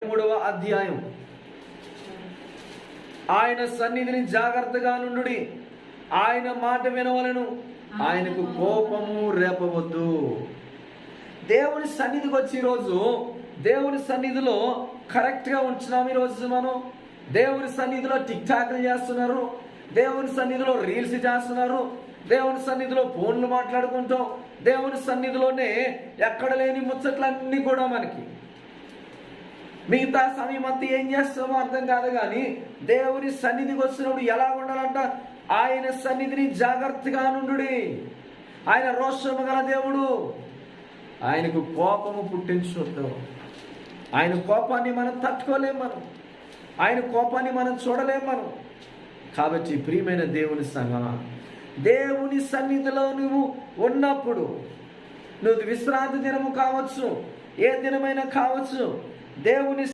3వ అధ్యాయం. ఆయన సన్నిధిని జాగ్రత్తగా నుండుడి, ఆయన మాట వినవలెను, ఆయనకు కోపము రేపవద్దు. దేవుని సన్నిధికి వచ్చి ఈరోజు దేవుని సన్నిధిలో కరెక్ట్గా ఉంటున్నాం. ఈరోజు మనం దేవుని సన్నిధిలో టిక్ టాక్లు చేస్తున్నారు, దేవుని సన్నిధిలో రీల్స్ చేస్తున్నారు, దేవుని సన్నిధిలో ఫోన్లు మాట్లాడుకుంటాం, దేవుని సన్నిధిలోనే ఎక్కడ లేని ముచ్చట్లన్నీ కూడా మనకి. మిగతా సమయం అంతా ఏం చేస్తామో అర్థం కాదు. కానీ దేవుని సన్నిధికి వచ్చినప్పుడు ఎలా ఉండాలంట? ఆయన సన్నిధిని జాగ్రత్తగా నుండుడి. ఆయన రోషము గల దేవుడు, ఆయనకు కోపము పుట్టించొద్దు. ఆయన కోపాన్ని మనం తట్టుకోలేం, ఆయన కోపాన్ని మనం చూడలేం మనం. కాబట్టి ప్రియమైన దేవుని సంగమా, దేవుని సన్నిధిలో నువ్వు ఉన్నప్పుడు, నువ్వు విశ్రాంతి దినము కావచ్చు, ఏ దినమైనా కావచ్చు, దేవుని